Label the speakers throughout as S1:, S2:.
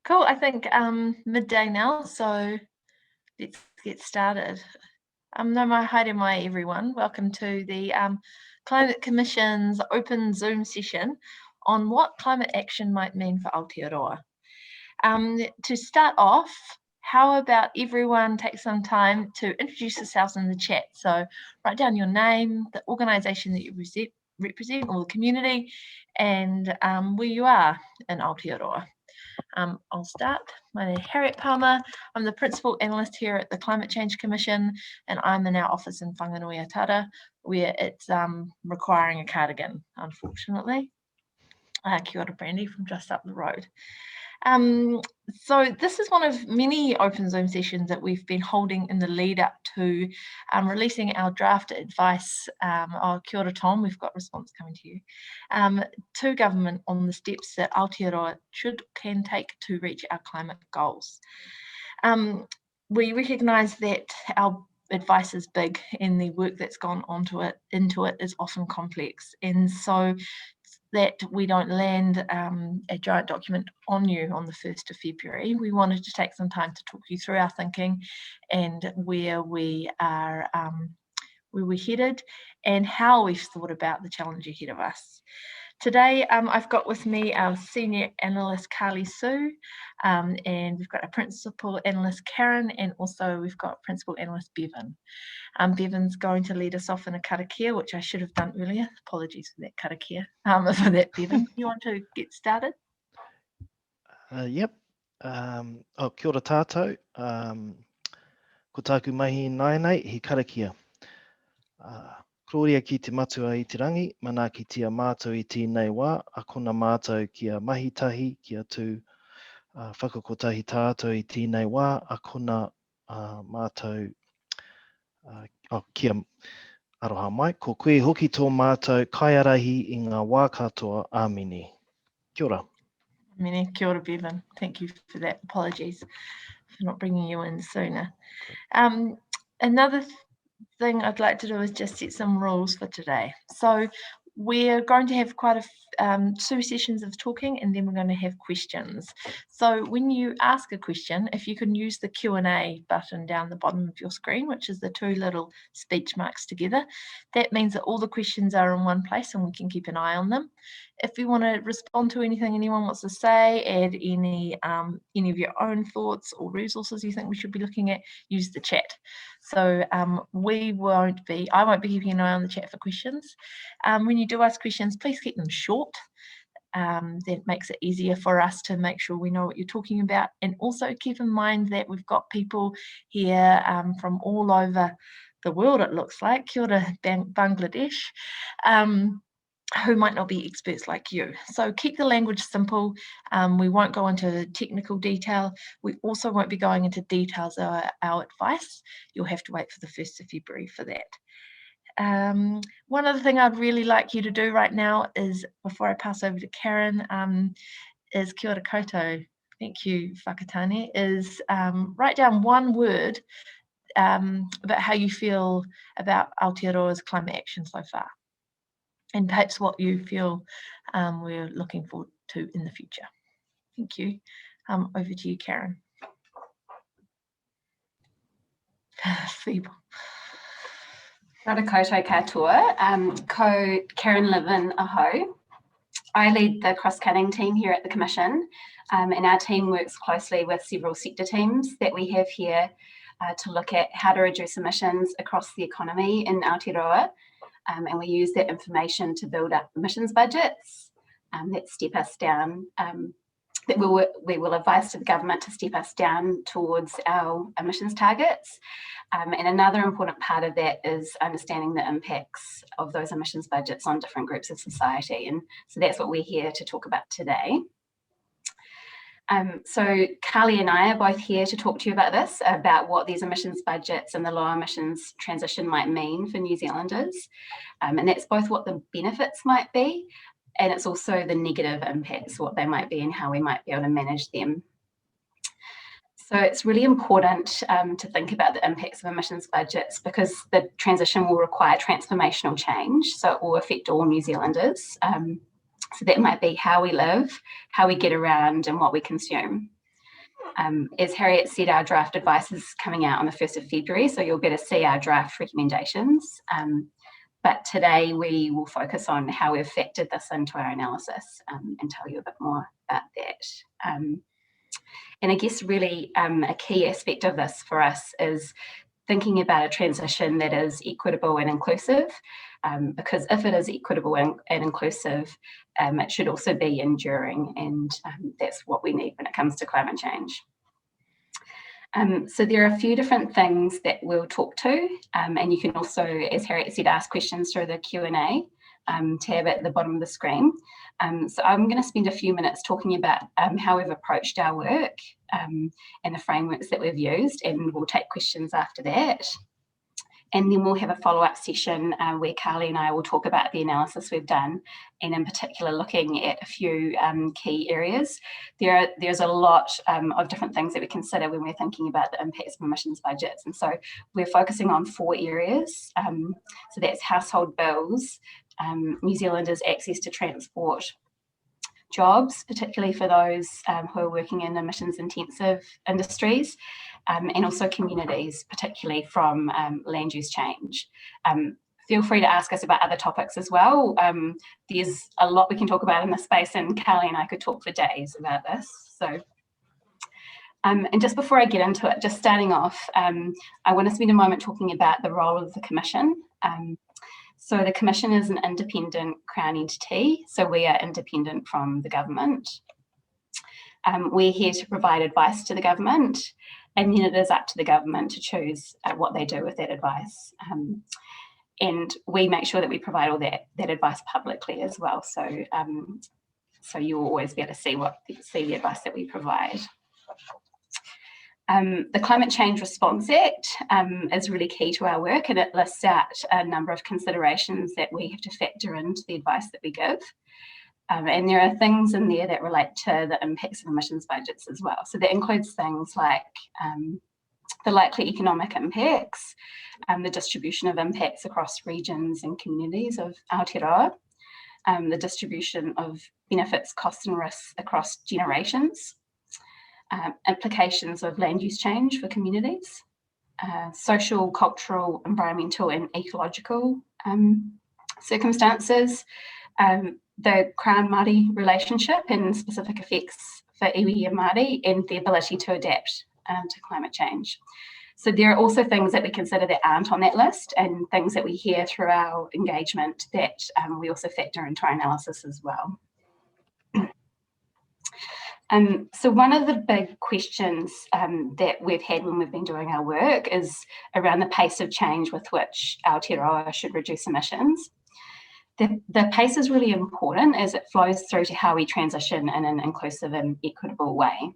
S1: Cool, I think midday now, so let's get started. No mai haere mai everyone. Welcome to the Climate Commission's open Zoom session on what climate action might mean for Aotearoa. To start off, how about everyone take some time to introduce yourselves in the chat? So write down your name, the organisation that you represent or the community, and where you are in Aotearoa. I'll start. My name is Harriet Palmer. I'm the Principal Analyst here at the Climate Change Commission, and I'm in our office in Whanganui-a-Tara, where it's requiring a cardigan, unfortunately. Kia ora, Brandy, from just up the road. So this is one of many open Zoom sessions that we've been holding in the lead up to releasing our draft advice, kia ora Tom, we've got response coming to you, to government on the steps that Aotearoa can take to reach our climate goals. We recognise that our advice is big and the work that's gone into it is often complex, and so that we don't land a giant document on you on the 1st of February. We wanted to take some time to talk you through our thinking and where we are, where we're headed and how we've thought about the challenge ahead of us. Today, I've got with me our senior analyst, Carly Sue, and we've got our principal analyst, Karen, and also we've got principal analyst, Bevan. Bevan's going to lead us off in a karakia, which I should have done earlier. Apologies for that karakia. For that, Bevan, you want to get started?
S2: Yep. Kia ora tātou. Ko tāku mahi naenei, he karakia. Kloria ki te matua i te rangi, mana ki tia mātou i tēnei wā, a kona mātou kia mahitahi, kia tū whakakotahi tātou i tēnei wā, a kona mātou kia aroha mai, ko koe hoki tō mātou kaiarahi i ngā wā katoa āmini. Kia ora.
S1: Mene, kia ora, Bevan. Thank you for that. Apologies for not bringing you in sooner. Another thing I'd like to do is just set some rules for today. So we're going to have quite a 2 sessions of talking, and then we're going to have questions. So when you ask a question, if you can use the Q&A button down the bottom of your screen, which is the 2 little speech marks together, that means that all the questions are in one place and we can keep an eye on them. If you want to respond to anything anyone wants to say, add any of your own thoughts or resources you think we should be looking at, use the chat. So I won't be keeping an eye on the chat for questions. When you do ask questions, please keep them short. That makes it easier for us to make sure we know what you're talking about. And also keep in mind that we've got people here from all over the world, it looks like. Kia ora, Bangladesh. Who might not be experts like you. So keep the language simple. We won't go into technical detail. We also won't be going into details of our advice. You'll have to wait for the 1st of February for that. One other thing I'd really like you to do right now is, before I pass over to Karen, is kia ora koutou. Thank you, Whakatane, is write down one word about how you feel about Aotearoa's climate action so far, and perhaps what you feel we're looking forward to in the future. Thank you. Over to you, Karen. Feeble.
S3: Rata koutou katoa, ko Karen Levin aho. I lead the cross-cutting team here at the Commission, and our team works closely with several sector teams that we have here to look at how to reduce emissions across the economy in Aotearoa. And we use that information to build up emissions budgets that step us down, that we will advise to the government to step us down towards our emissions targets. And another important part of that is understanding the impacts of those emissions budgets on different groups of society. And so that's what we're here to talk about today. So Carly and I are both here to talk to you about this, about what these emissions budgets and the low emissions transition might mean for New Zealanders. And that's both what the benefits might be, and it's also the negative impacts, what they might be and how we might be able to manage them. So it's really important to think about the impacts of emissions budgets, because the transition will require transformational change. So it will affect all New Zealanders. So that might be how we live, how we get around, and what we consume. As Harriet said, our draft advice is coming out on the 1st of February, so you'll better see our draft recommendations. But today we will focus on how we've factored this into our analysis and tell you a bit more about that. And I guess really a key aspect of this for us is thinking about a transition that is equitable and inclusive, because if it is equitable and inclusive, it should also be enduring, and that's what we need when it comes to climate change. So there are a few different things that we'll talk to, and you can also, as Harriet said, ask questions through the Q&A tab at the bottom of the screen. So I'm going to spend a few minutes talking about how we've approached our work and the frameworks that we've used, and we'll take questions after that. And then we'll have a follow-up session where Carly and I will talk about the analysis we've done, and in particular looking at a few key areas. There's a lot of different things that we consider when we're thinking about the impacts of emissions budgets. And so we're focusing on 4 areas. So that's household bills, New Zealanders' access to transport, jobs, particularly for those who are working in emissions intensive industries, and also communities, particularly from land use change. Feel free to ask us about other topics as well. There's a lot we can talk about in this space, and Carly and I could talk for days about this. So, and just before I get into it, just starting off, I want to spend a moment talking about the role of the Commission. So the Commission is an independent Crown entity, so we are independent from the government. We're here to provide advice to the government, and then it is up to the government to choose what they do with that advice. And we make sure that we provide all that advice publicly as well. So, so you'll always be able to see the advice that we provide. The Climate Change Response Act is really key to our work, and it lists out a number of considerations that we have to factor into the advice that we give. And there are things in there that relate to the impacts of emissions budgets as well. So that includes things like the likely economic impacts, the distribution of impacts across regions and communities of Aotearoa, the distribution of benefits, costs and risks across generations, implications of land use change for communities, social, cultural, environmental and ecological circumstances, the Crown Māori relationship and specific effects for iwi and Māori, and the ability to adapt to climate change. So there are also things that we consider that aren't on that list, and things that we hear through our engagement that we also factor into our analysis as well. So one of the big questions that we've had when we've been doing our work is around the pace of change with which Aotearoa should reduce emissions. The pace is really important as it flows through to how we transition in an inclusive and equitable way.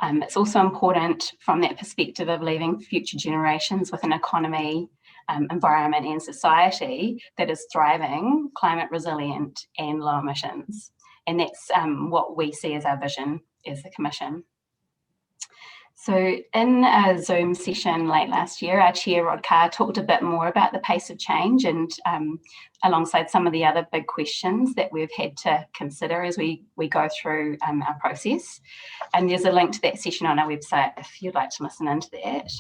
S3: It's also important from that perspective of leaving future generations with an economy, environment and society that is thriving, climate resilient and low emissions. And that's what we see as our vision as the Commission. So in a Zoom session late last year, our chair, Rod Carr, talked a bit more about the pace of change, and alongside some of the other big questions that we've had to consider as we go through our process. And there's a link to that session on our website if you'd like to listen into that.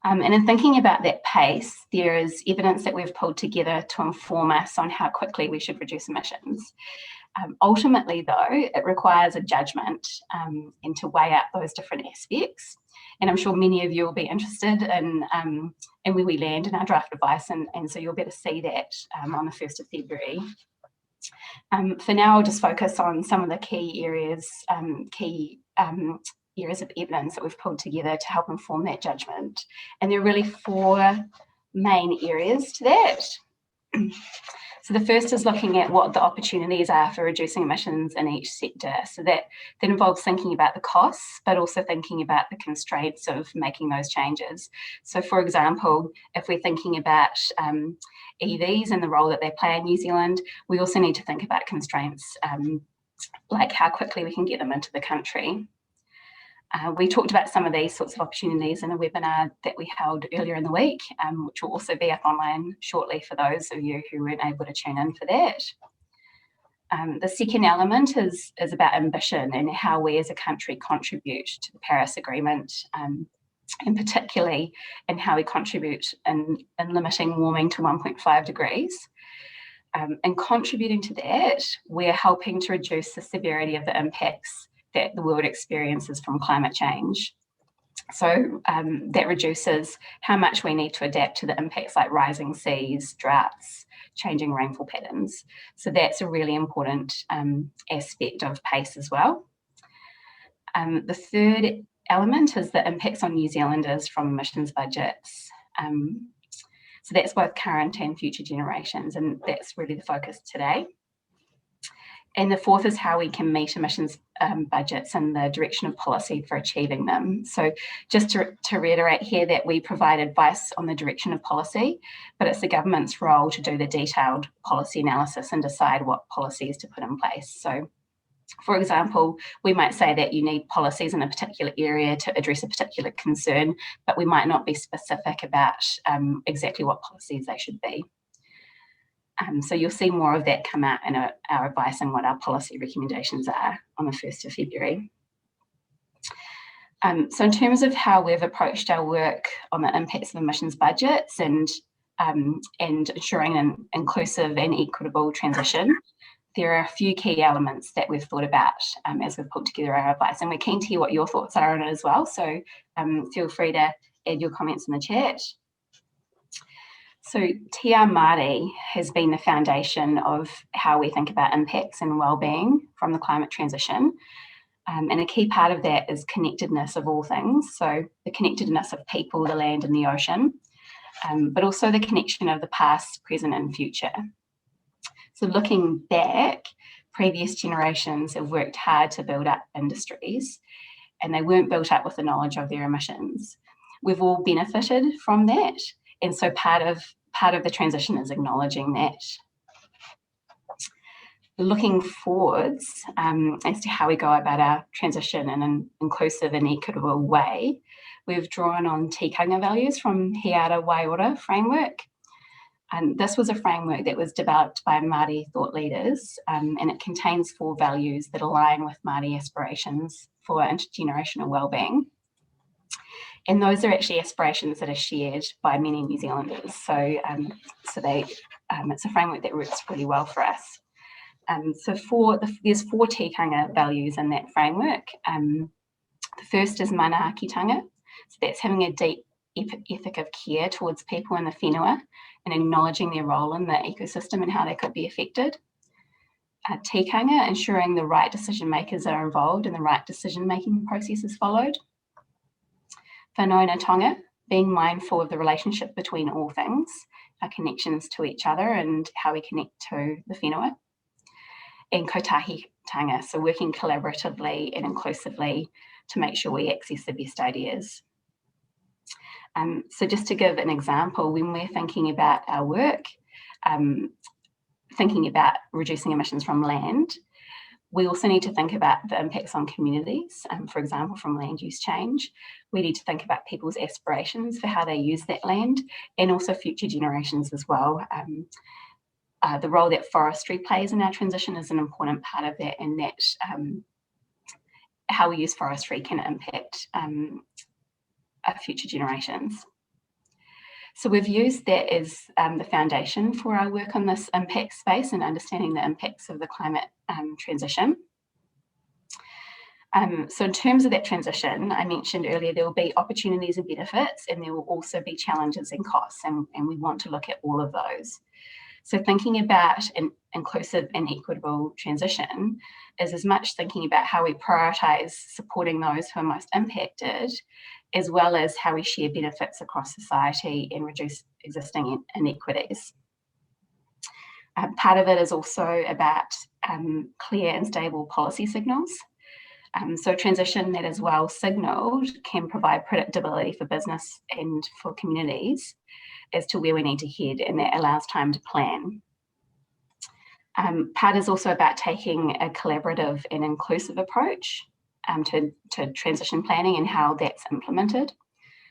S3: And in thinking about that pace, there is evidence that we've pulled together to inform us on how quickly we should reduce emissions. Ultimately, though, it requires a judgment and to weigh up those different aspects. And I'm sure many of you will be interested in where we land in our draft advice, and so you'll be able to see that on the 1st of February. For now, I'll just focus on some of the key areas, areas of evidence that we've pulled together to help inform that judgment. And there are really 4 main areas to that. So the first is looking at what the opportunities are for reducing emissions in each sector. So that involves thinking about the costs, but also thinking about the constraints of making those changes. So for example, if we're thinking about EVs and the role that they play in New Zealand, we also need to think about constraints like how quickly we can get them into the country. We talked about some of these sorts of opportunities in a webinar that we held earlier in the week, which will also be up online shortly for those of you who weren't able to tune in for that. The second element is about ambition and how we as a country contribute to the Paris Agreement, and particularly in how we contribute in limiting warming to 1.5 degrees. And contributing to that, we're helping to reduce the severity of the impacts that the world experiences from climate change. So that reduces how much we need to adapt to the impacts like rising seas, droughts, changing rainfall patterns. So that's a really important aspect of PACE as well. The third element is the impacts on New Zealanders from emissions budgets. So that's both current and future generations, and that's really the focus today. And the fourth is how we can meet emissions budgets and the direction of policy for achieving them. So just to reiterate here that we provide advice on the direction of policy, but it's the government's role to do the detailed policy analysis and decide what policies to put in place. So for example, we might say that you need policies in a particular area to address a particular concern, but we might not be specific about exactly what policies they should be. So you'll see more of that come out in our advice and what our policy recommendations are on the 1st of February. So in terms of how we've approached our work on the impacts of emissions budgets and ensuring an inclusive and equitable transition, there are a few key elements that we've thought about as we've put together our advice, and we're keen to hear what your thoughts are on it as well. So feel free to add your comments in the chat. So Te Ao Māori has been the foundation of how we think about impacts and wellbeing from the climate transition. And a key part of that is connectedness of all things. So the connectedness of people, the land and the ocean, but also the connection of the past, present and future. So looking back, previous generations have worked hard to build up industries, and they weren't built up with the knowledge of their emissions. We've all benefited from that, and so part of the transition is acknowledging that. Looking forwards as to how we go about our transition in an inclusive and equitable way, we've drawn on tikanga values from Aotearoa framework. And this was a framework that was developed by Māori thought leaders, and it contains 4 values that align with Māori aspirations for intergenerational wellbeing. And those are actually aspirations that are shared by many New Zealanders. So, it's a framework that works really well for us. There's 4 tikanga values in that framework. The first is manaakitanga. So that's having a deep ethic of care towards people in the whenua and acknowledging their role in the ecosystem and how they could be affected. Tikanga, ensuring the right decision makers are involved and the right decision making process is followed. Whanaungatanga, being mindful of the relationship between all things, our connections to each other and how we connect to the whenua. And kotahitanga, so working collaboratively and inclusively to make sure we access the best ideas. So just to give an example, when we're thinking about our work, thinking about reducing emissions from land, we also need to think about the impacts on communities, for example, from land use change. We need to think about people's aspirations for how they use that land and also future generations as well. The role that forestry plays in our transition is an important part of that, and that how we use forestry can impact our future generations. So we've used that as the foundation for our work on this impact space and understanding the impacts of the climate transition. So in terms of that transition, I mentioned earlier, there will be opportunities and benefits, and there will also be challenges and costs, and we want to look at all of those. So thinking about an inclusive and equitable transition is as much thinking about how we prioritise supporting those who are most impacted, as well as how we share benefits across society and reduce existing inequities. Part of it is also about clear and stable policy signals. So a transition that is well signalled can provide predictability for business and for communities as to where we need to head, and that allows time to plan. Part is also about taking a collaborative and inclusive approach to transition planning and how that's implemented.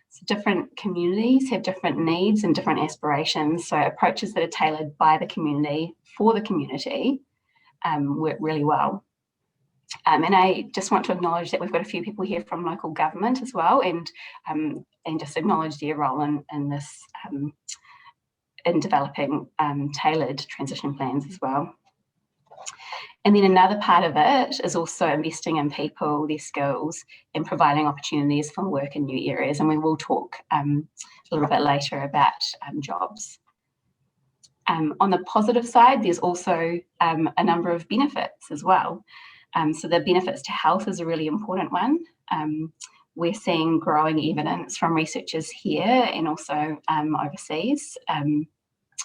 S3: So different communities have different needs and different aspirations, so approaches that are tailored by the community for the community work really well. And I just want to acknowledge that we've got a few people here from local government as well, and just acknowledge their role in this, in developing tailored transition plans as well. And then another part of it is also investing in people, their skills, and providing opportunities for work in new areas. And we will talk a little bit later about jobs. On the positive side, there's also a number of benefits as well. So the benefits to health is a really important one. We're seeing growing evidence from researchers here and also overseas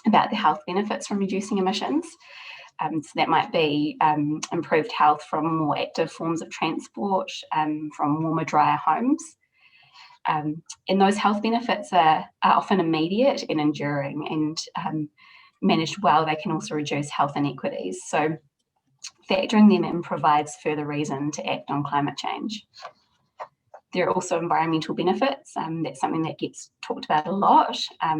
S3: about the health benefits from reducing emissions. So that might be improved health from more active forms of transport, from warmer, drier homes. And those health benefits are often immediate and enduring, and managed well, they can also reduce health inequities. So factoring them in provides further reason to act on climate change. There are also environmental benefits. That's something that gets talked about a lot.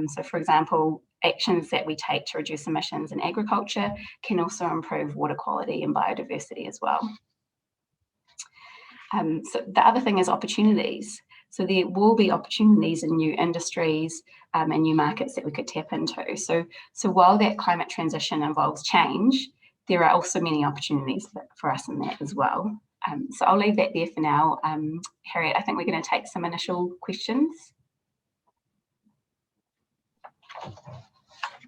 S3: So for example, actions that we take to reduce emissions in agriculture can also improve water quality and biodiversity as well. So the other thing is opportunities. So there will be opportunities in new industries and new markets that we could tap into. So while that climate transition involves change, there are also many opportunities for us in that as well. So I'll leave that there for now. Harriet, I think we're going to take some initial questions.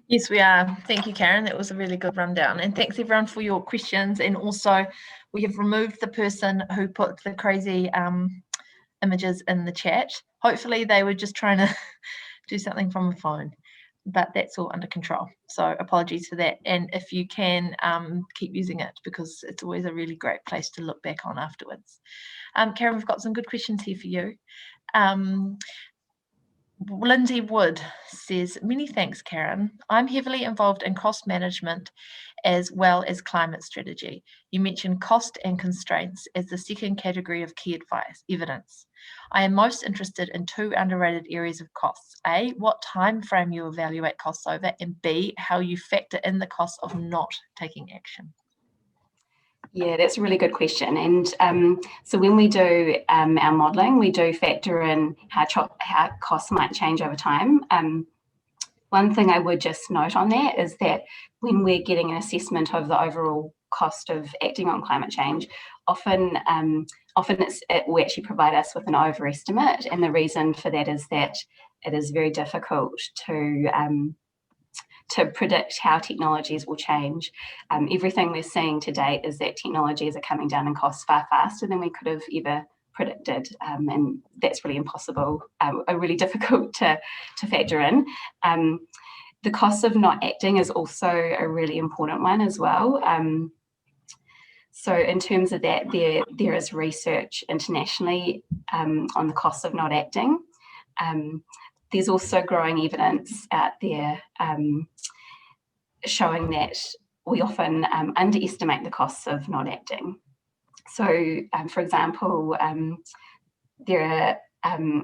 S1: Yes, we are. Thank you, Karen. That was a really good rundown. And thanks everyone for your questions. And also we have removed the person who put the crazy images in the chat. Hopefully they were just trying to do something from a phone, but that's all under control. So apologies for that. And if you can, keep using it, because it's always a really great place to look back on afterwards. Karen, we've got some good questions here for you. Lindsay Wood says, many thanks, Karen. I'm heavily involved in cost management as well as climate strategy. You mentioned cost and constraints as the second category of key evidence. I am most interested in two underrated areas of costs. A, what time frame you evaluate costs over, and B, how you factor in the cost of not taking action.
S3: Yeah, that's a really good question. And so when we do our modelling, we do factor in how costs might change over time. One thing I would just note on that is that when we're getting an assessment of the overall cost of acting on climate change, often it will actually provide us with an overestimate. And the reason for that is that it is very difficult to predict how technologies will change. Everything we're seeing to date is that technologies are coming down in costs far faster than we could have ever predicted, and that's really impossible, really difficult to factor in. The cost of not acting is also a really important one as well. So in terms of that, there is research internationally on the cost of not acting. There's also growing evidence out there showing that we often underestimate the costs of not acting. So, for example, there are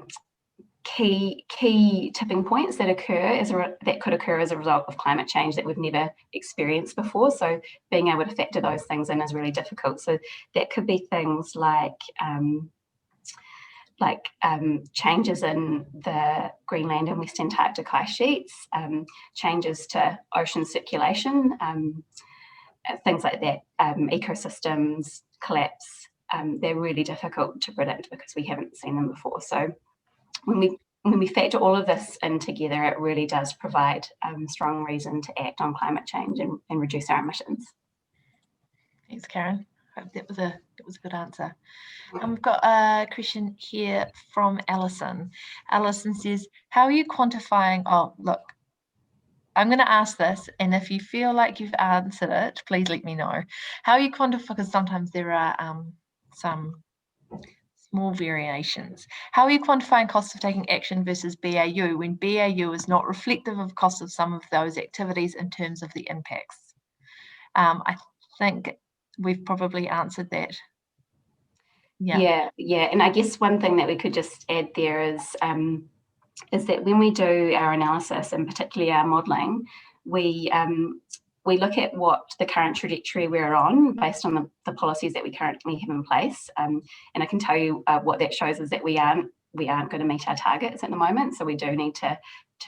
S3: key tipping points that could occur as a result of climate change that we've never experienced before. So, being able to factor those things in is really difficult. So, that could be things like changes in the Greenland and West Antarctic ice sheets, changes to ocean circulation, things like that, ecosystems collapse. They're really difficult to predict because we haven't seen them before. So when we factor all of this in together, it really does provide strong reason to act on climate change and reduce our emissions.
S1: Thanks, Karen. I hope that was a good answer. We've got a question here from Alison. Alison says, how are you quantifying, oh, look, I'm going to ask this, and if you feel like you've answered it, please let me know. How are you quantifying, because sometimes there are some small variations. How are you quantifying costs of taking action versus BAU when BAU is not reflective of costs of some of those activities in terms of the impacts? I think we've probably answered that.
S3: Yeah. And I guess one thing that we could just add there is that when we do our analysis, and particularly our modelling, we we look at what the current trajectory we're on based on the policies that we currently have in place. And I can tell you what that shows is that we aren't going to meet our targets at the moment. So we do need to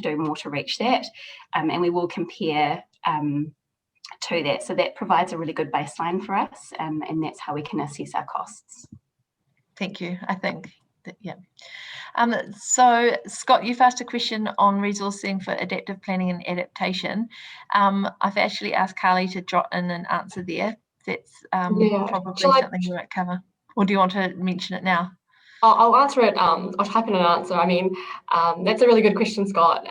S3: do more to reach that. And we will compare to that. So that provides a really good baseline for us. And that's how we can assess our costs.
S1: Thank you. I think that, yeah. So Scott, you've asked a question on resourcing for adaptive planning and adaptation. I've actually asked Carly to drop in an answer there. That's probably something you might cover. Or do you want to mention it now?
S4: I'll answer it. I'll type in an answer. I mean, that's a really good question, Scott.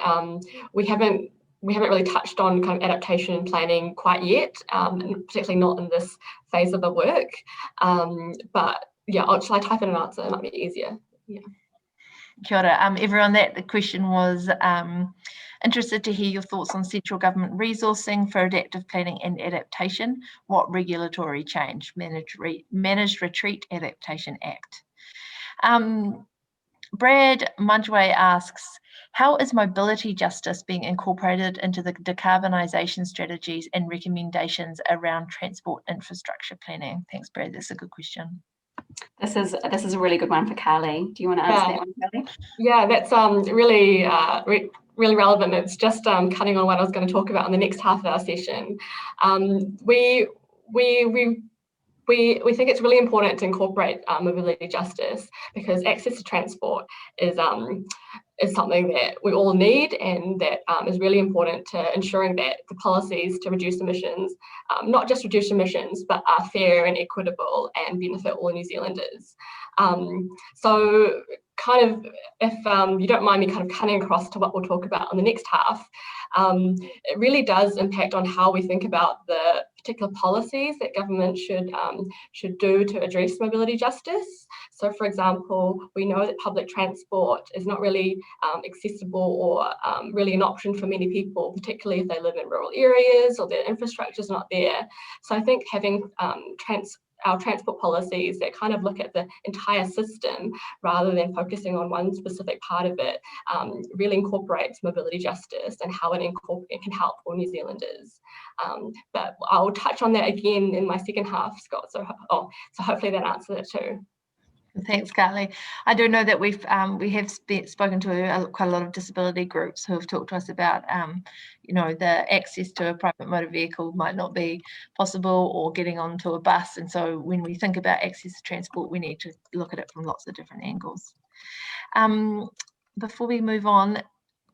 S4: We haven't really touched on kind of adaptation and planning quite yet, and particularly not in this phase of the work. But yeah, shall I type in an answer? It might be easier. Yeah.
S1: Kia ora. Everyone, the question was interested to hear your thoughts on central government resourcing for adaptive planning and adaptation. What regulatory change? Managed Retreat Adaptation Act. Brad Mudgeway asks, how is mobility justice being incorporated into the decarbonisation strategies and recommendations around transport infrastructure planning? Thanks, Brad. That's a good question.
S3: This is a really good one for Carly. Do you want to answer that one, Carly?
S4: Yeah, that's really really relevant. It's just cutting on what I was going to talk about in the next half of our session. We think it's really important to incorporate mobility justice, because access to transport is something that we all need, and that is really important to ensuring that the policies to reduce emissions, not just reduce emissions, but are fair and equitable and benefit all New Zealanders. So kind of, if you don't mind me kind of cutting across to what we'll talk about on the next half, it really does impact on how we think about the particular policies that government should do to address mobility justice. So, for example, we know that public transport is not really accessible or really an option for many people, particularly if they live in rural areas or their infrastructure is not there. So I think having our transport policies that kind of look at the entire system rather than focusing on one specific part of it really incorporates mobility justice and how it can help all New Zealanders. But I'll touch on that again in my second half, Scott. So hopefully that answers it too.
S1: Thanks, Carly. I do know that we have spoken to quite a lot of disability groups who have talked to us about, the access to a private motor vehicle might not be possible, or getting onto a bus. And so when we think about access to transport, we need to look at it from lots of different angles. Before we move on,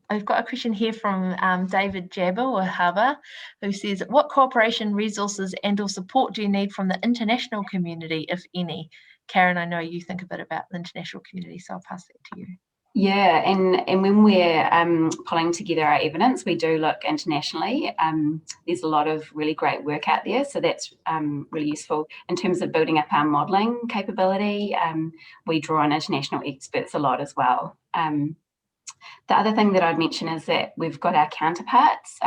S1: I've got a question here from David Jabber or Haba, who says, what cooperation, resources and or support do you need from the international community, if any? Karen, I know you think a bit about the international community, so I'll pass that to you.
S3: Yeah, and when we're pulling together our evidence, we do look internationally. There's a lot of really great work out there, so that's really useful. In terms of building up our modelling capability, we draw on international experts a lot as well. The other thing that I'd mention is that we've got our counterparts,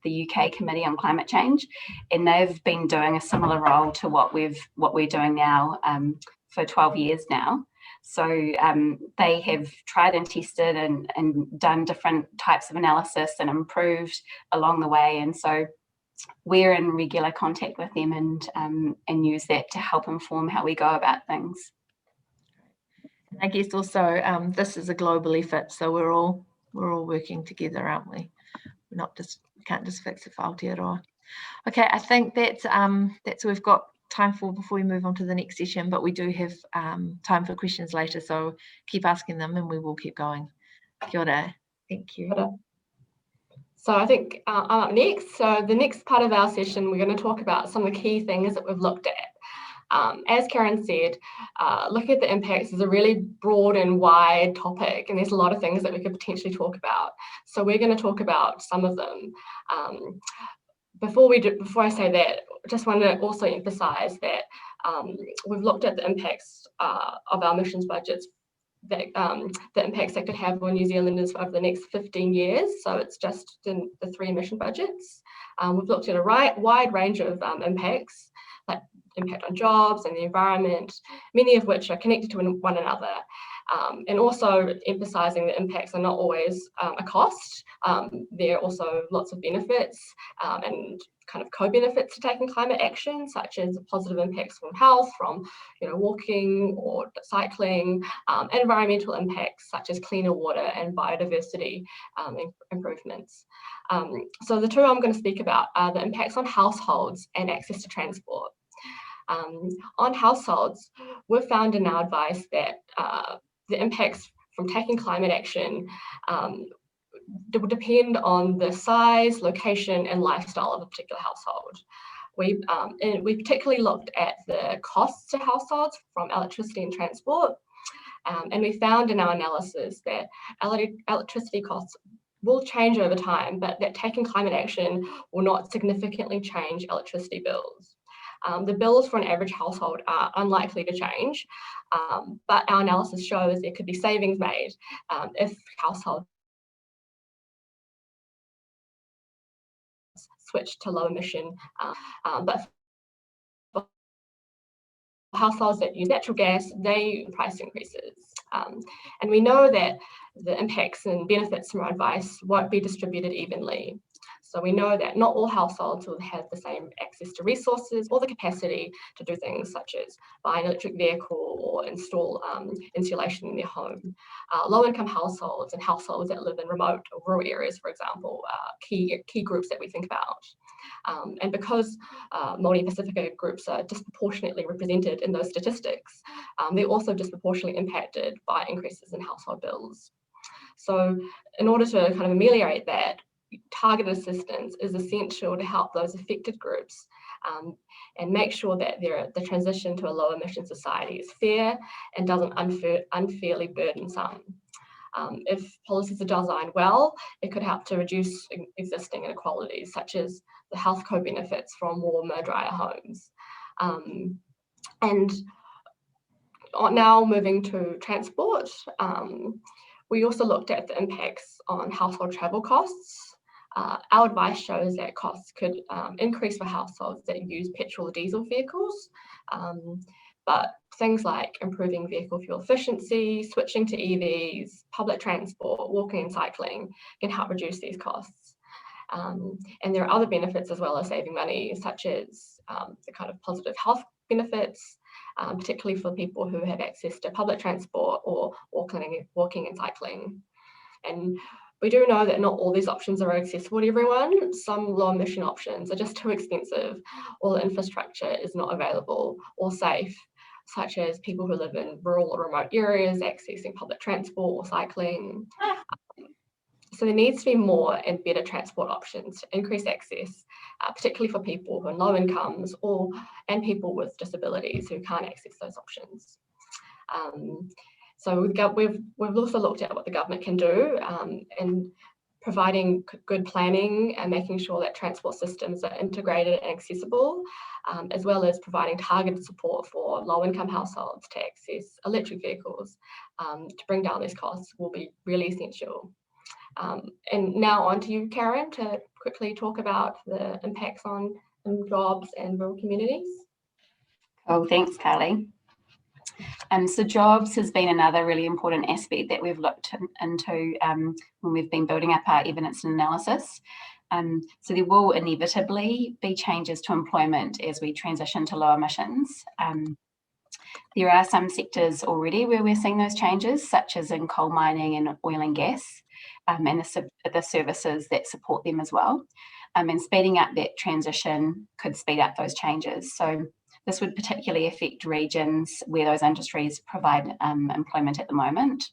S3: the UK Committee on Climate Change, and they've been doing a similar role to what we're doing now for 12 years now. So they have tried and tested and done different types of analysis and improved along the way. And so we're in regular contact with them and use that to help inform how we go about things.
S1: I guess also this is a global effort, so we're all working together, aren't we? Can't just fix it for Aotearoa. Okay, I think that's all we've got time for before we move on to the next session, but we do have time for questions later, so keep asking them and we will keep going. Kia ora. Thank you.
S4: So I think I'm up next. So the next part of our session, we're going to talk about some of the key things that we've looked at. As Karen said, looking at the impacts is a really broad and wide topic, and there's a lot of things that we could potentially talk about. So we're going to talk about some of them. Before I say that, I just want to also emphasise that we've looked at the impacts of our emissions budgets, the impacts that could have on New Zealanders over the next 15 years. So it's just in the 3 emission budgets. We've looked at a wide range of impacts, like impact on jobs and the environment, many of which are connected to one another. and also emphasising that impacts are not always a cost. There are also lots of benefits and kind of co-benefits to taking climate action, such as positive impacts from health, from walking or cycling, and environmental impacts such as cleaner water and biodiversity improvements. So the two I'm going to speak about are the impacts on households and access to transport. On households, we've found in our advice that the impacts from taking climate action will depend on the size, location, and lifestyle of a particular household. We particularly looked at the costs to households from electricity and transport, and we found in our analysis that electricity costs will change over time, but that taking climate action will not significantly change electricity bills. The bills for an average household are unlikely to change, but our analysis shows there could be savings made if households switch to low emission, but for households that use natural gas, they price increases. And we know that the impacts and benefits from our advice won't be distributed evenly. So we know that not all households will have the same access to resources or the capacity to do things such as buy an electric vehicle or install insulation in their home. Low-income households and households that live in remote or rural areas, for example, are key groups that we think about. And because Maori and Pacifica groups are disproportionately represented in those statistics, they're also disproportionately impacted by increases in household bills. So in order to kind of ameliorate that, targeted assistance is essential to help those affected groups and make sure that the transition to a low emission society is fair and doesn't unfairly burden some. If policies are designed well, it could help to reduce existing inequalities, such as the health co-benefits from warmer, drier homes. And now moving to transport, we also looked at the impacts on household travel costs. Our advice shows that costs could increase for households that use petrol or diesel vehicles, but things like improving vehicle fuel efficiency, switching to EVs, public transport, walking and cycling can help reduce these costs. And there are other benefits as well as saving money, such as the kind of positive health benefits, particularly for people who have access to public transport or walking and cycling. And we do know that not all these options are accessible to everyone. Some low emission options are just too expensive, or the infrastructure is not available or safe, such as people who live in rural or remote areas accessing public transport or cycling. So there needs to be more and better transport options to increase access, particularly for people who are low incomes and people with disabilities who can't access those options. So we've also looked at what the government can do in providing good planning and making sure that transport systems are integrated and accessible, as well as providing targeted support for low-income households to access electric vehicles to bring down these costs will be really essential. And now on to you, Karen, to quickly talk about the impacts on jobs and rural communities.
S3: Cool, thanks, Carly. So jobs has been another really important aspect that we've looked into when we've been building up our evidence and analysis. So there will inevitably be changes to employment as we transition to low emissions. There are some sectors already where we're seeing those changes, such as in coal mining and oil and gas, and the services that support them as well. And speeding up that transition could speed up those changes. So this would particularly affect regions where those industries provide employment at the moment.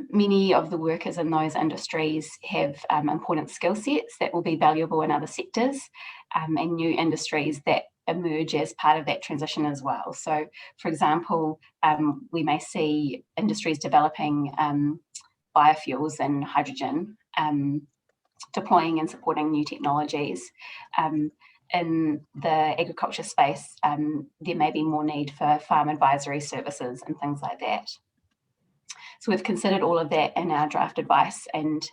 S3: Many of the workers in those industries have important skill sets that will be valuable in other sectors and new industries that emerge as part of that transition as well. So, for example, we may see industries developing biofuels and hydrogen, deploying and supporting new technologies. In the agriculture space, there may be more need for farm advisory services and things like that. So we've considered all of that in our draft advice and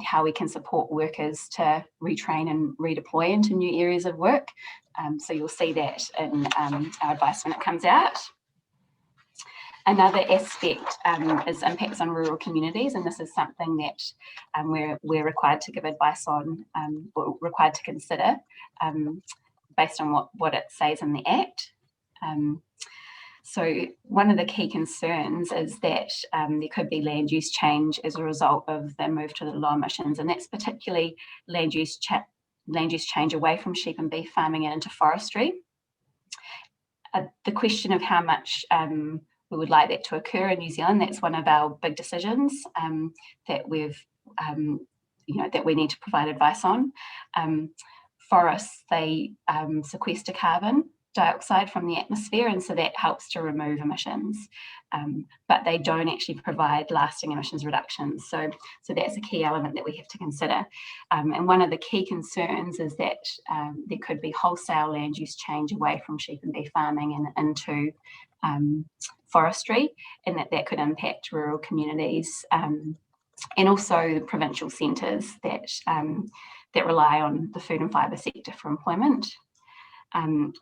S3: how we can support workers to retrain and redeploy into new areas of work. So you'll see that in our advice when it comes out. Another aspect is impacts on rural communities, and this is something that we're required to give advice on, or required to consider based on what it says in the Act. So one of the key concerns is that there could be land use change as a result of the move to the low emissions, and that's particularly land use change away from sheep and beef farming and into forestry. The question of how much we would like that to occur in New Zealand, that's one of our big decisions that we've, that we need to provide advice on. Forests, they sequester carbon dioxide from the atmosphere, and so that helps to remove emissions, but they don't actually provide lasting emissions reductions. So that's a key element that we have to consider. And one of the key concerns is that there could be wholesale land use change away from sheep and beef farming and into forestry, and that could impact rural communities and also the provincial centres that rely on the food and fibre sector for employment.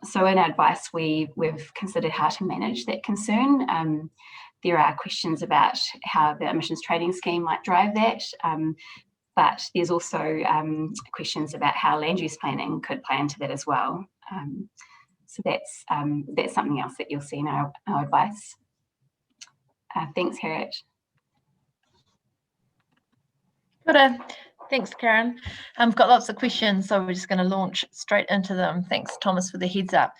S3: So in our advice, we've considered how to manage that concern. There are questions about how the emissions trading scheme might drive that, but there's also questions about how land use planning could play into that as well. So that's something else that you'll see in our advice. Thanks, Harriet.
S1: Good. Thanks, Karen. I've got lots of questions, so we're just going to launch straight into them. Thanks, Thomas, for the heads up.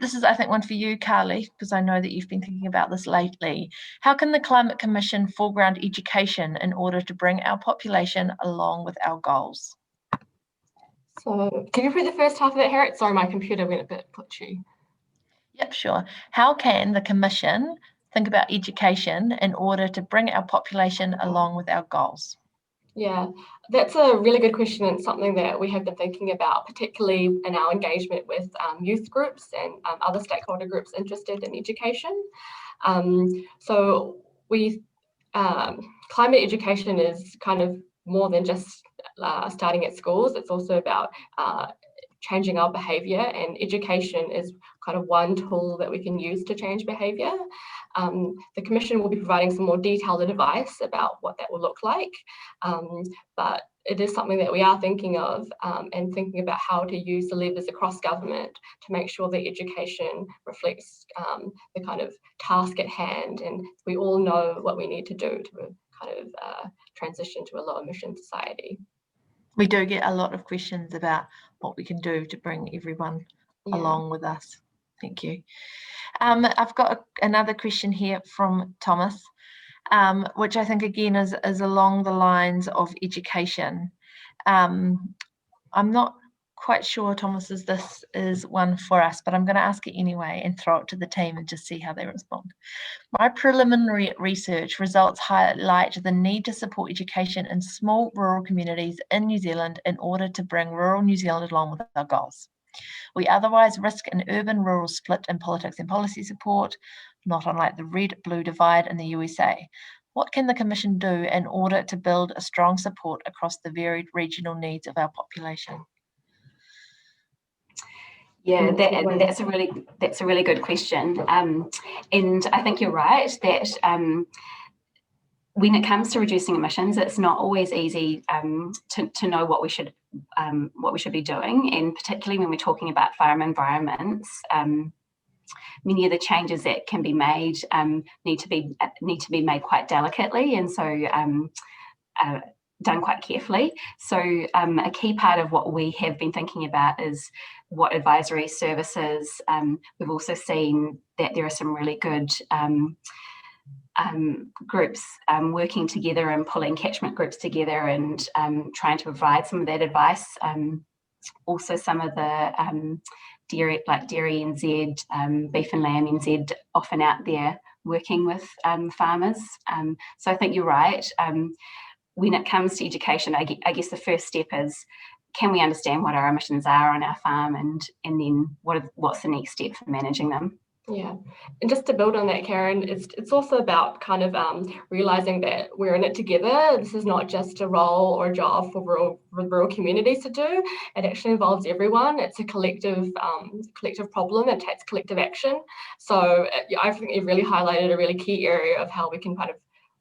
S1: This is, I think, one for you, Carly, because I know that you've been thinking about this lately. How can the Climate Commission foreground education in order to bring our population along with our goals?
S4: So can you read the first half of that, Harriet? Sorry, my computer went a bit glitchy.
S1: Yep, sure. How can the Commission think about education in order to bring our population along with our goals?
S4: Yeah, that's a really good question, and something that we have been thinking about, particularly in our engagement with youth groups and other stakeholder groups interested in education. So climate education is kind of more than just starting at schools. It's also about changing our behaviour, and education is kind of one tool that we can use to change behaviour. The Commission will be providing some more detailed advice about what that will look like, but it is something that we are thinking of and thinking about how to use the levers across government to make sure that education reflects the kind of task at hand, and we all know what we need to do to kind of transition to a low emission society.
S1: We do get a lot of questions about what we can do to bring everyone along with us. Thank you. I've got another question here from Thomas, which I think again is along the lines of education. I'm not quite sure, Thomas, this is one for us, but I'm going to ask it anyway and throw it to the team and just see how they respond. My preliminary research results highlight the need to support education in small rural communities in New Zealand in order to bring rural New Zealand along with our goals. We otherwise risk an urban-rural split in politics and policy support, not unlike the red-blue divide in the USA. What can the Commission do in order to build a strong support across the varied regional needs of our population?
S3: Yeah, that's a really good question, and I think you're right that when it comes to reducing emissions, it's not always easy to know what we should be doing, and particularly when we're talking about farm environments. Many of the changes that can be made need to be made quite delicately, and so done quite carefully. So a key part of what we have been thinking about is what advisory services. We've also seen that there are some really good groups working together and pulling catchment groups together and trying to provide some of that advice. Also some of the dairy NZ, beef and lamb NZ, often out there working with farmers. So I think you're right. When it comes to education, I guess the first step is, can we understand what our emissions are on our farm, and then what's the next step for managing them?
S4: Yeah, and just to build on that, Karen, it's also about kind of realizing that we're in it together. This is not just a role or a job for rural communities to do. It actually involves everyone. It's a collective problem. It takes collective action. So I think you've really highlighted a really key area of how we can kind of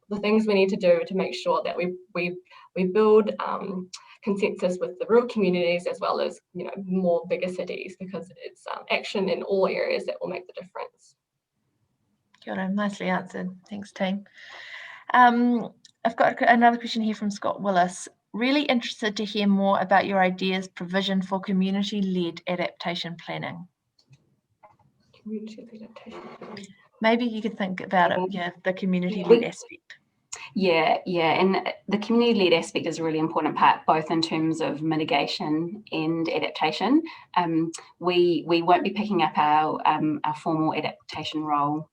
S4: the things we need to do to make sure that we build consensus with the rural communities as well as more bigger cities, because it's action in all areas that will make the difference.
S1: Kia ora, nicely answered. Thanks, team. I've got another question here from Scott Willis. Really interested to hear more about your ideas, provision for community-led adaptation planning.
S4: Community-led adaptation.
S1: Maybe you could think about it, the community-led aspect.
S3: Yeah, and the community-led aspect is a really important part, both in terms of mitigation and adaptation. We won't be picking up our formal adaptation role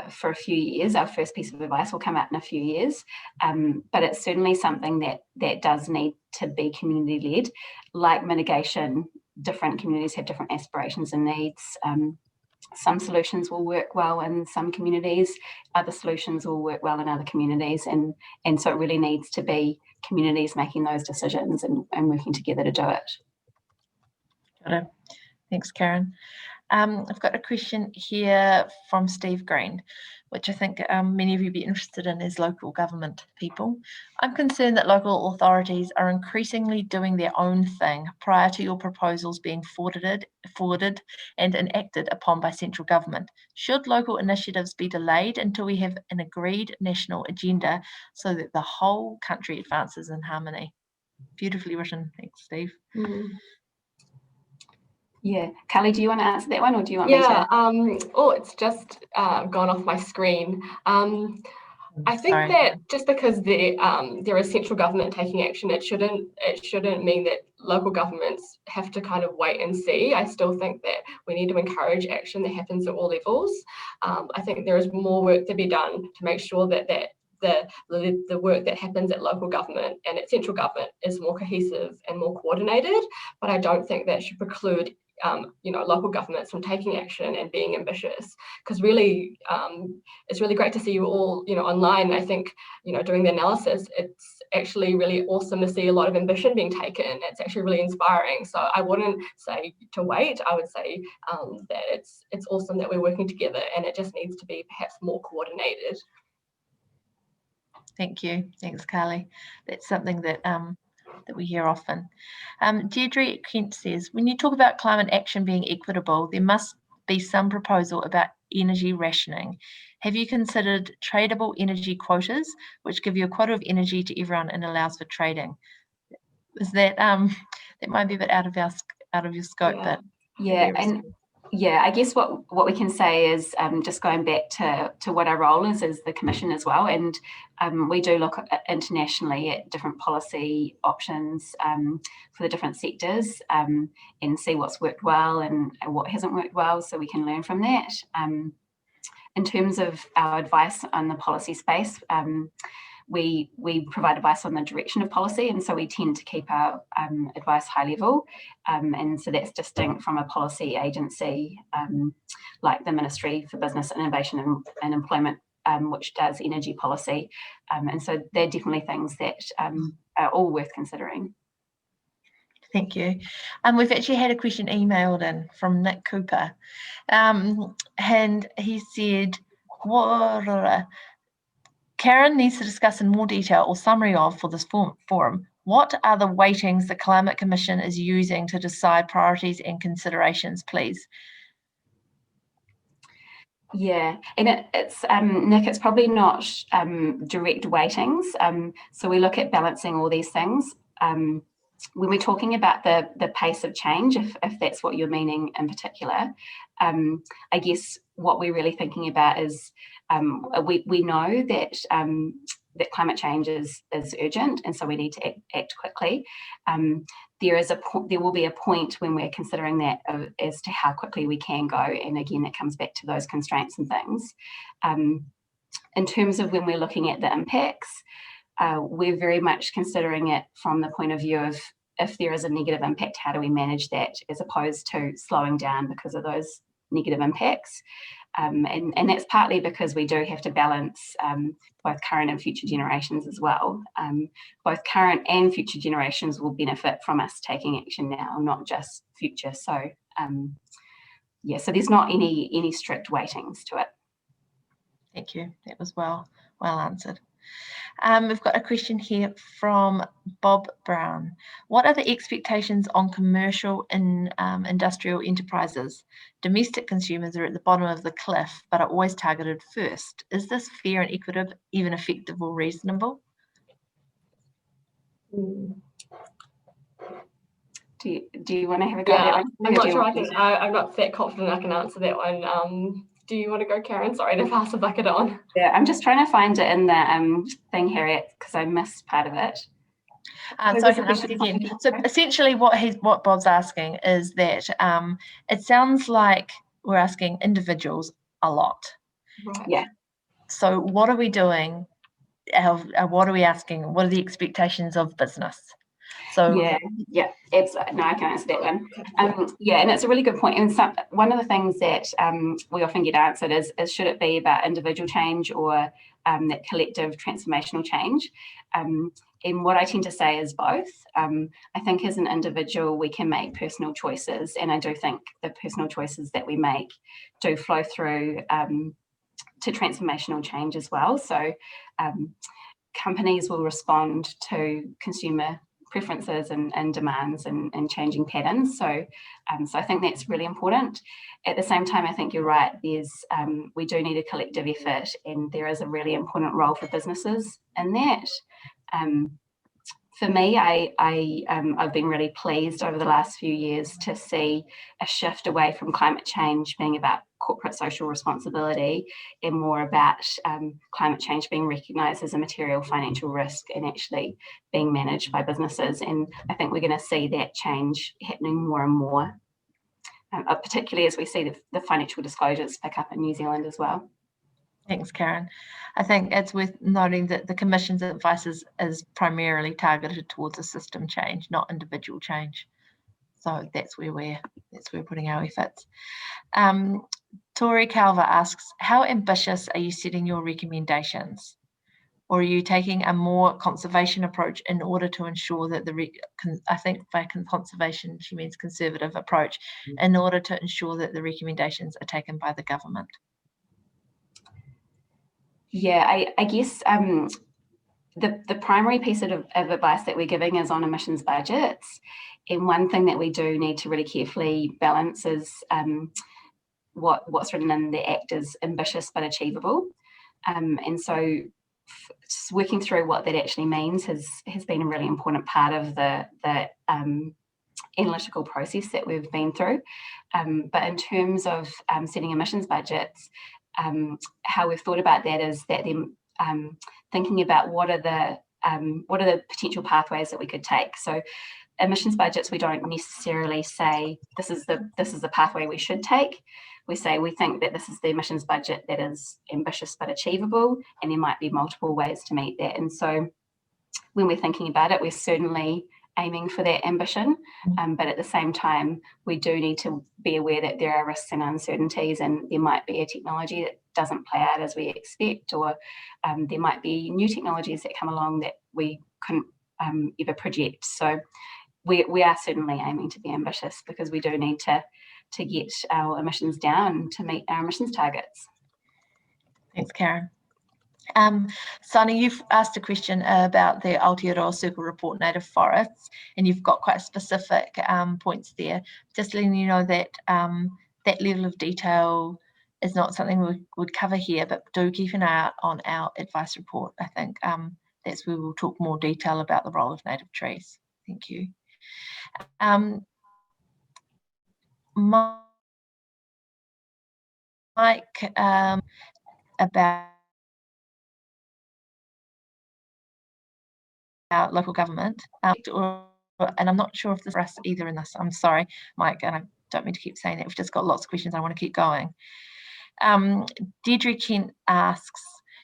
S3: for a few years. Our first piece of advice will come out in a few years, but it's certainly something that does need to be community-led. Like mitigation, different communities have different aspirations and needs. Some solutions will work well in some communities, other solutions will work well in other communities, and so it really needs to be communities making those decisions and working together to do it.
S1: Got it. Thanks, Karen. I've got a question here from Steve Green, which I think many of you would be interested in as local government people. I'm concerned that local authorities are increasingly doing their own thing prior to your proposals being forwarded and enacted upon by central government. Should local initiatives be delayed until we have an agreed national agenda so that the whole country advances in harmony? Beautifully written. Thanks, Steve.
S3: Mm. Yeah, Carly, do you want to answer that one, or do you want me to?
S4: Yeah, it's just gone off my screen. I think that just because there is central government taking action, it shouldn't mean that local governments have to kind of wait and see. I still think that we need to encourage action that happens at all levels. I think there is more work to be done to make sure that the work that happens at local government and at central government is more cohesive and more coordinated. But I don't think that should preclude local governments from taking action and being ambitious, because really it's really great to see you all online. I think doing the analysis, it's actually really awesome to see a lot of ambition being taken. It's actually really inspiring. So I wouldn't say to wait. I would say that it's awesome that we're working together, and it just needs to be perhaps more coordinated.
S1: Thank you. Thanks, Carly. That's something that we hear often. Deirdre Kent says, when you talk about climate action being equitable, there must be some proposal about energy rationing. Have you considered tradable energy quotas, which give you a quota of energy to everyone and allows for trading? Is that that might be a bit out of your scope,
S3: yeah.
S1: but
S3: yeah, I guess what we can say is just going back to what our role is as the Commission as well, and we do look internationally at different policy options for the different sectors and see what's worked well and what hasn't worked well, so we can learn from that. In terms of our advice on the policy space, we provide advice on the direction of policy, and so we tend to keep our advice high level, and so that's distinct from a policy agency like the Ministry for Business, Innovation and Employment, which does energy policy, and so they're definitely things that are all worth considering.
S1: Thank you. We've actually had a question emailed in from Nick Cooper, and he said, Karen needs to discuss in more detail or summary of for this forum, what are the weightings the Climate Commission is using to decide priorities and considerations, please?
S3: Yeah, and it's Nick, it's probably not direct weightings. So we look at balancing all these things. When we're talking about the pace of change, if that's what you're meaning in particular, I guess what we're really thinking about is we know that climate change is urgent, and so we need to act quickly. There will be a point when we're considering that as to how quickly we can go, and again, it comes back to those constraints and things. In terms of when we're looking at the impacts, we're very much considering it from the point of view of if there is a negative impact, how do we manage that, as opposed to slowing down because of those negative impacts. And that's partly because we do have to balance both current and future generations as well. Both current and future generations will benefit from us taking action now, not just future. So yeah, so there's not any strict weightings to it.
S1: Thank you. That was well answered. We've got a question here from Bob Brown. What are the expectations on commercial and industrial enterprises? Domestic consumers are at the bottom of the cliff, but are always targeted first. Is this fair and equitable, even effective or reasonable?
S3: Do you want to have a go at that one?
S4: I'm not sure. I'm not that confident I can answer that one. Do you want to go, Karen? Sorry to pass the bucket on.
S3: Yeah, I'm just trying to find it in the thing, Harriet, because I missed part of it.
S1: So I can ask it again. So essentially what Bob's asking is that it sounds like we're asking individuals a lot.
S4: Right.
S3: Yeah.
S1: So what are we doing? What are we asking? What are the expectations of business? So
S3: yeah, absolutely. No, I can answer that one. Yeah, and it's a really good point. And one of the things that we often get answered is should it be about individual change or that collective transformational change? And what I tend to say is both. I think as an individual, we can make personal choices, and I do think the personal choices that we make do flow through to transformational change as well. So companies will respond to consumer preferences and demands and changing patterns. So I think that's really important. At the same time, I think you're right. We do need a collective effort, and there is a really important role for businesses in that. For me, I've been really pleased over the last few years to see a shift away from climate change being about corporate social responsibility and more about climate change being recognised as a material financial risk and actually being managed by businesses. And I think we're going to see that change happening more and more, particularly as we see the financial disclosures pick up in New Zealand as well.
S1: Thanks, Karen. I think it's worth noting that the Commission's advice is primarily targeted towards a system change, not individual change. So that's where we're putting our efforts. Tori Calver asks, how ambitious are you setting your recommendations? Or are you taking a more conservation approach in order to ensure that I think by conservation she means conservative approach, in order to ensure that the recommendations are taken by the government?
S3: Yeah, I guess the primary piece of advice that we're giving is on emissions budgets. And one thing that we do need to really carefully balance is what's written in the Act is ambitious but achievable. And so working through what that actually means has been a really important part of the analytical process that we've been through. But in terms of setting emissions budgets, how we've thought about that is that thinking about what are the potential pathways that we could take. So emissions budgets, we don't necessarily say this is the pathway we should take. We say we think that this is the emissions budget that is ambitious but achievable, and there might be multiple ways to meet that. And so when we're thinking about it, we're certainly aiming for that ambition, but at the same time, we do need to be aware that there are risks and uncertainties, and there might be a technology that doesn't play out as we expect, or there might be new technologies that come along that we couldn't ever project. So we are certainly aiming to be ambitious because we do need to get our emissions down to meet our emissions targets.
S1: Thanks, Karen. Sonny, you've asked a question about the Aotearoa Circle Report Native Forests, and you've got quite specific points there. Just letting you know that that level of detail is not something we would cover here, but do keep an eye out on our advice report. I think that's where we'll talk more detail about the role of native trees. Thank you. Mike, about local government, and I'm not sure if this is for us either in this. I'm sorry, Mike, and I don't mean to keep saying that. We've just got lots of questions. I want to keep going. Deirdre Kent asks,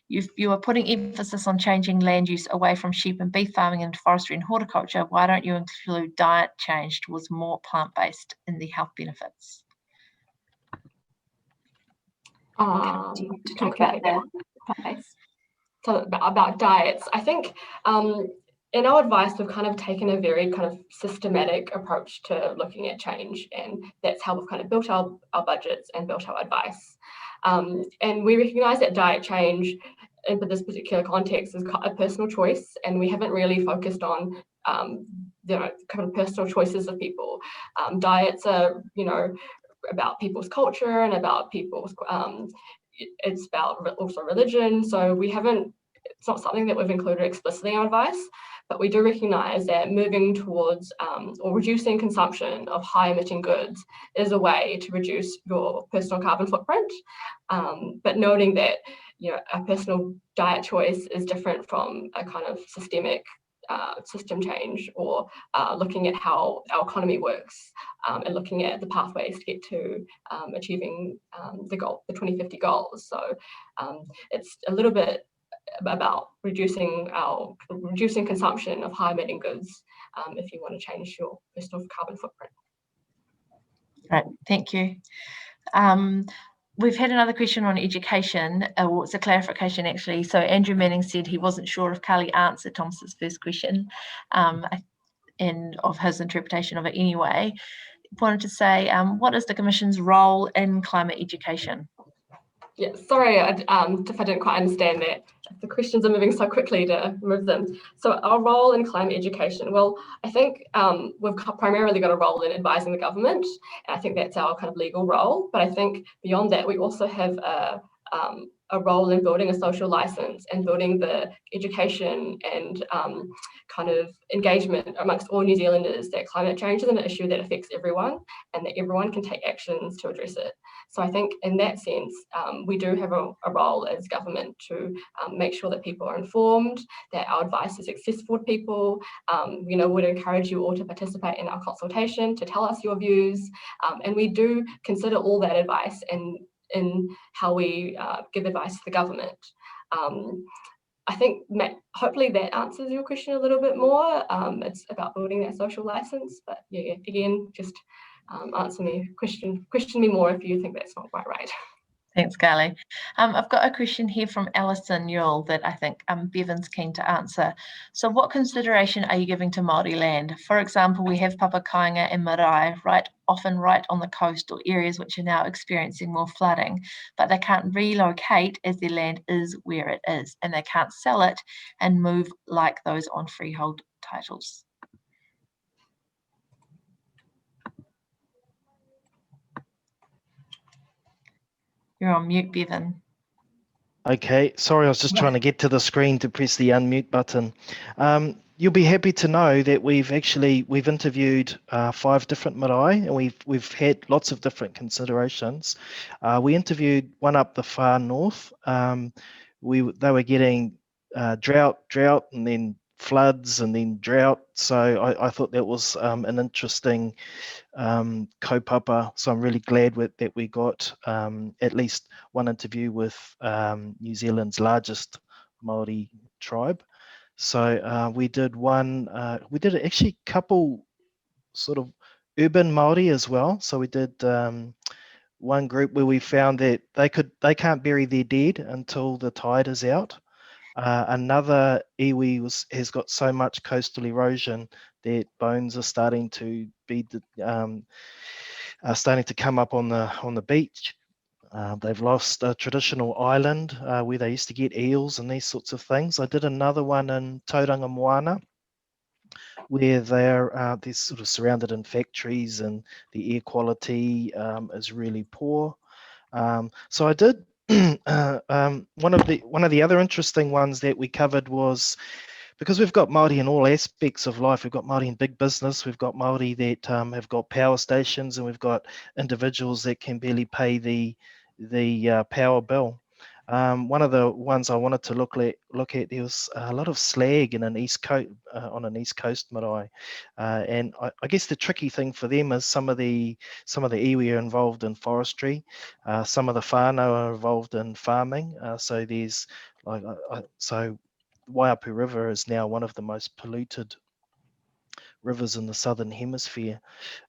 S1: you are putting emphasis on changing land use away from sheep and beef farming into forestry and horticulture. Why don't you include diet change towards more plant-based in the health benefits?
S3: Do you to talk about the plant-based?
S4: So about diets, I think in our advice, we've kind of taken a very kind of systematic approach to looking at change, and that's how we've kind of built our budgets and built our advice. And we recognise that diet change in this particular context is a personal choice, and we haven't really focused on kind of personal choices of people. Diets are, about people's culture and about people's it's about also religion. So it's not something that we've included explicitly in our advice, but we do recognise that moving towards or reducing consumption of high emitting goods is a way to reduce your personal carbon footprint. But noting that, a personal diet choice is different from a kind of systemic system change, or looking at how our economy works, and looking at the pathways to get to achieving the 2050 goals. So it's a little bit about reducing consumption of high emitting goods if you want to change your personal carbon footprint.
S1: Right, thank you. We've had another question on education. Well, it's a clarification actually. So Andrew Manning said he wasn't sure if Carly answered Thomas's first question, and of his interpretation of it anyway. Wanted to say, what is the Commission's role in climate education?
S4: Yeah, sorry if I didn't quite understand that. The questions are moving so quickly to move them. So our role in climate education, well, I think we've primarily got a role in advising the government, and I think that's our kind of legal role. But I think beyond that, we also have a role in building a social license and building the education and kind of engagement amongst all New Zealanders that climate change is an issue that affects everyone, and that everyone can take actions to address it. So I think in that sense, we do have a role as government to make sure that people are informed, that our advice is accessible to people. Would encourage you all to participate in our consultation, to tell us your views, and we do consider all that advice in how we give advice to the government. I think hopefully that answers your question a little bit more. It's about building that social license, but yeah, again, just answer me, question me more if you think that's not quite right.
S1: Thanks, Carly. I've got a question here from Alison Yule that I think Bevan's keen to answer. So what consideration are you giving to Maori land? For example, we have Papakainga and Marae often right on the coast, or areas which are now experiencing more flooding, but they can't relocate as their land is where it is, and they can't sell it and move like those on freehold titles. You're on mute, Bevan.
S2: Okay, sorry, I was just trying to get to the screen to press the unmute button. You'll be happy to know that we've interviewed 5 different marae, and we've had lots of different considerations. We interviewed one up the far north. They were getting drought, and then floods, and then drought. So I thought that was an interesting kaupapa. So I'm really glad that we got at least one interview with New Zealand's largest Maori tribe. So we did actually a couple sort of urban Maori as well. So we did one group where we found that they can't bury their dead until the tide is out. Another iwi has got so much coastal erosion that bones are starting to come up on the beach. They've lost a traditional island where they used to get eels and these sorts of things. I did another one in Tauranga Moana, where they're sort of surrounded in factories and the air quality is really poor. So I did one of the other interesting ones that we covered was, because we've got Māori in all aspects of life. We've got Māori in big business, we've got Māori that have got power stations, and we've got individuals that can barely pay the power bill. One of the ones I wanted to look at, there was a lot of slag in an East Coast marae, and I guess the tricky thing for them is some of the iwi are involved in forestry, some of the whānau are involved in farming. So there's so Waiapu River is now one of the most polluted rivers in the southern hemisphere,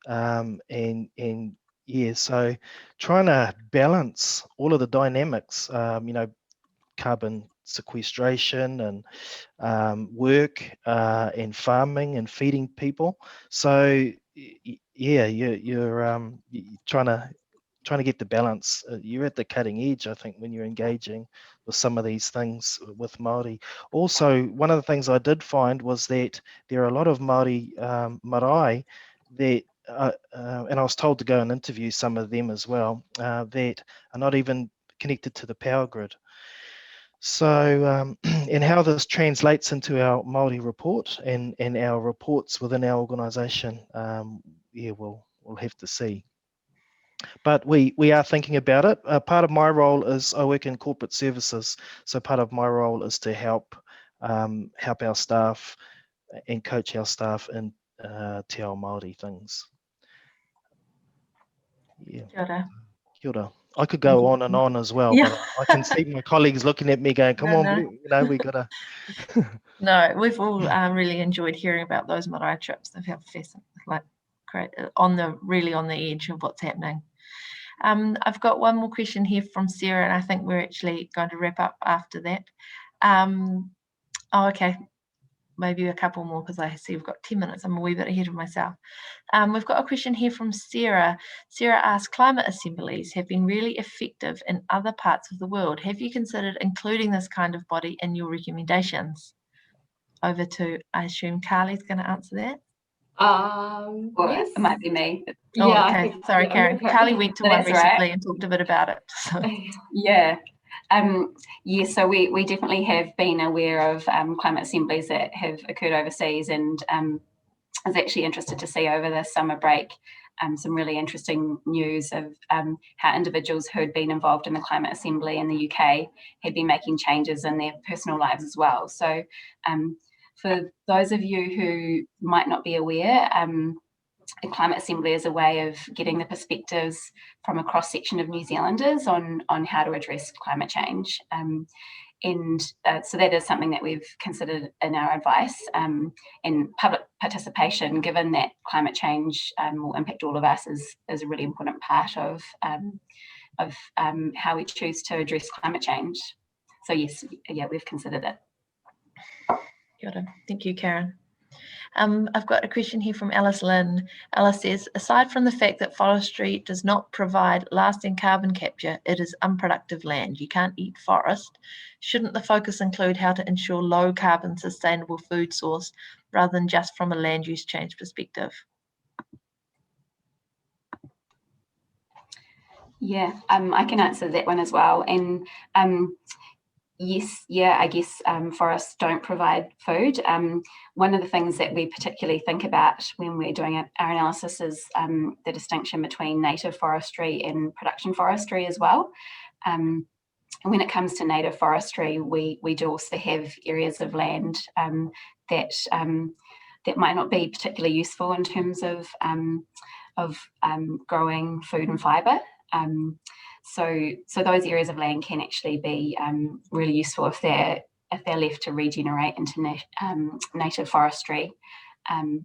S2: and Yeah, so trying to balance all of the dynamics, carbon sequestration and work and farming and feeding people. So yeah, you're trying to get the balance. You're at the cutting edge, I think, when you're engaging with some of these things with Māori. Also, one of the things I did find was that there are a lot of Māori marae that, and I was told to go and interview some of them as well, that are not even connected to the power grid. So, and how this translates into our Māori report and our reports within our organisation, yeah, we'll have to see. But we are thinking about it. Part of my role is I work in corporate services, so part of my role is to help our staff and coach our staff in te ao Māori things. Yeah.
S1: Kia ora.
S2: Kia ora. I could go on and on as well,
S1: Yeah.
S2: but I can see my colleagues looking at me going, "Come on,
S1: No.
S2: we gotta."
S1: No, we've all really enjoyed hearing about those marae trips. They've had great on the edge of what's happening. I've got one more question here from Sarah, and I think we're actually going to wrap up after that. Okay. Maybe a couple more because I see we've got 10 minutes. I'm a wee bit ahead of myself. We've got a question here from Sarah. Sarah asks, climate assemblies have been really effective in other parts of the world. Have you considered including this kind of body in your recommendations? Over to, I assume Carly's going to answer that.
S3: Or
S4: Yes.
S3: it might be me.
S1: Oh,
S4: Yeah,
S1: okay. Sorry,
S4: yeah,
S1: Karen. Carly went to one recently
S3: right.
S1: and talked a bit about it. So.
S3: Yeah. Yeah, so we definitely have been aware of climate assemblies that have occurred overseas, and I was actually interested to see over the summer break some really interesting news of how individuals who had been involved in the climate assembly in the UK had been making changes in their personal lives as well. So for those of you who might not be aware, a climate assembly is a way of getting the perspectives from a cross-section of New Zealanders on how to address climate change. So that is something that we've considered in our advice, and public participation, given that climate change will impact all of us, is a really important part of how we choose to address climate change. So yes, yeah, we've considered it.
S1: Kia ora. Thank you, Karen. I've got a question here from Alice Lynn. Alice says, aside from the fact that forestry does not provide lasting carbon capture, it is unproductive land. You can't eat forest. Shouldn't the focus include how to ensure low carbon sustainable food source rather than just from a land use change perspective?
S3: Yeah, I can answer that one as well. And yes, yeah, I guess forests don't provide food. One of the things that we particularly think about when we're doing our analysis is the distinction between native forestry and production forestry as well. And when it comes to native forestry, we do also have areas of land that might not be particularly useful in terms of growing food and fibre. So those areas of land can actually be really useful if they're left to regenerate into native forestry, and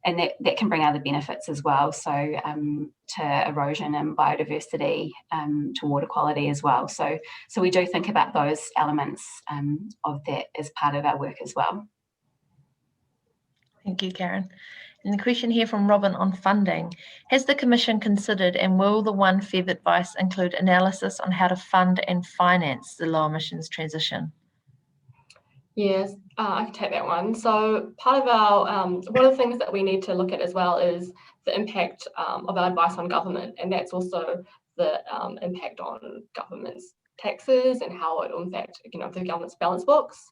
S3: that can bring other benefits as well. So to erosion and biodiversity, to water quality as well. So we do think about those elements of that as part of our work as well.
S1: Thank you, Karen. And the question here from Robin on funding. Has the Commission considered and will the One FEB advice include analysis on how to fund and finance the low emissions transition?
S4: Yes, I can take that one. So part of our, one of the things that we need to look at as well is the impact of our advice on government, and that's also the impact on government's taxes and how it will impact, the government's balance books.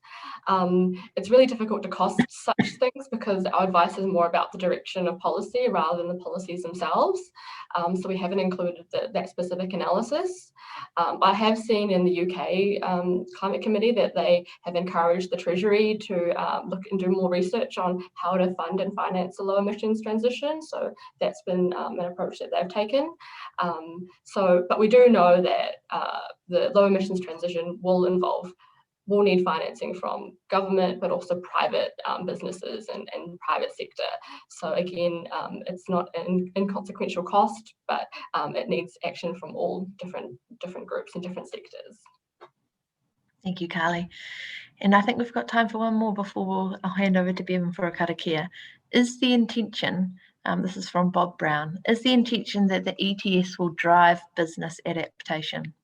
S4: It's really difficult to cost such things because our advice is more about the direction of policy rather than the policies themselves. So we haven't included that specific analysis. I have seen in the UK Climate Committee that they have encouraged the Treasury to look and do more research on how to fund and finance a low emissions transition. So that's been an approach that they've taken. But we do know that the low emissions transition will involve will need financing from government, but also private businesses and private sector. So again, it's not an inconsequential cost, but it needs action from all different groups and different sectors.
S1: Thank you, Carly. And I think we've got time for one more before I'll hand over to Bevan for a karakia. Is the intention, this is from Bob Brown, is the intention that the ETS will drive business adaptation?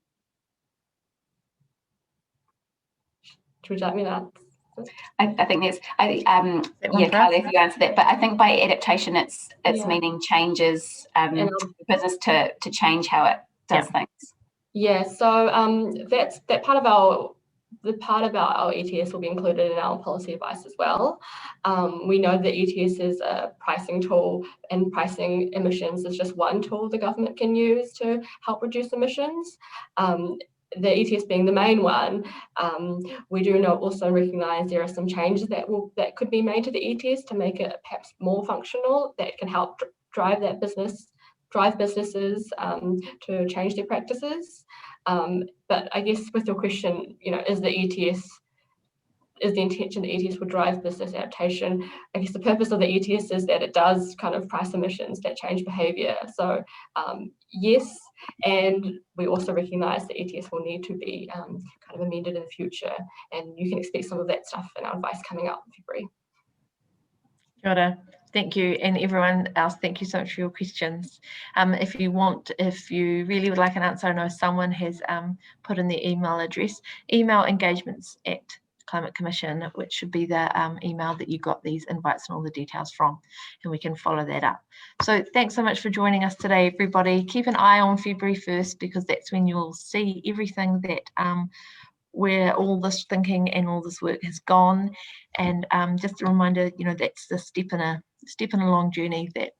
S4: Would you like me to answer?
S3: I think there's, yeah, Carly, if you answer that, but I think by adaptation, it's meaning changes business to change how it does things.
S4: Yeah, so that's that part of our ETS will be included in our policy advice as well. We know that ETS is a pricing tool, and pricing emissions is just one tool the government can use to help reduce emissions. The ETS being the main one, we do also recognise there are some changes that could be made to the ETS to make it perhaps more functional, that can help drive businesses to change their practices. But I guess with your question, is the intention the ETS would drive business adaptation? I guess the purpose of the ETS is that it does kind of price emissions that change behaviour. So yes, and we also recognise that ETS will need to be kind of amended in the future, and you can expect some of that stuff in our advice coming up in February.
S1: Kia ora. Thank you, and everyone else, thank you so much for your questions. If you really would like an answer, I know someone has put in their email address, email engagements@Climate Commission, which should be the email that you got these invites and all the details from, and we can follow that up. So thanks so much for joining us today, everybody. Keep an eye on February 1st, because that's when you'll see everything that where all this thinking and all this work has gone. And just a reminder, that's the step in a long journey that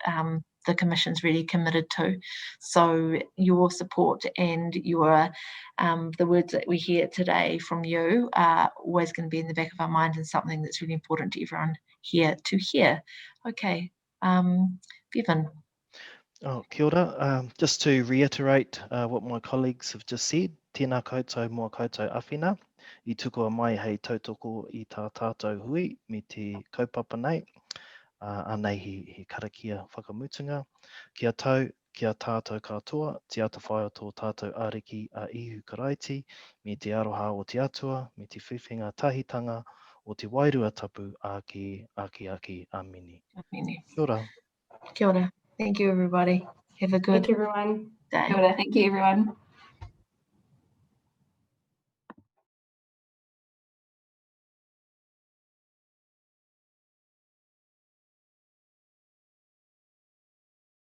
S1: the Commission's really committed to. So your support and your the words that we hear today from you are always going to be in the back of our mind, and something that's really important to everyone here to hear. Okay, Bevan.
S2: Oh, kia ora. Just to reiterate what my colleagues have just said, tēnā koutou mua koutou awhina, I tuku mai hei tautoko I tā tātou hui me te kaupapa nei, anei he karakia whakamutunga, kia tau, kia tātou katoa, te ata whai o tō tātou ariki a ihu karaiti, me te aroha o te atua, me te whiwhinga tahitanga o te wairua tapu aki amini. Kia ora.
S1: Kia ora. Thank you, everybody. Have a good
S3: Thank you, everyone.
S1: day.
S3: Kia ora. Thank you, everyone.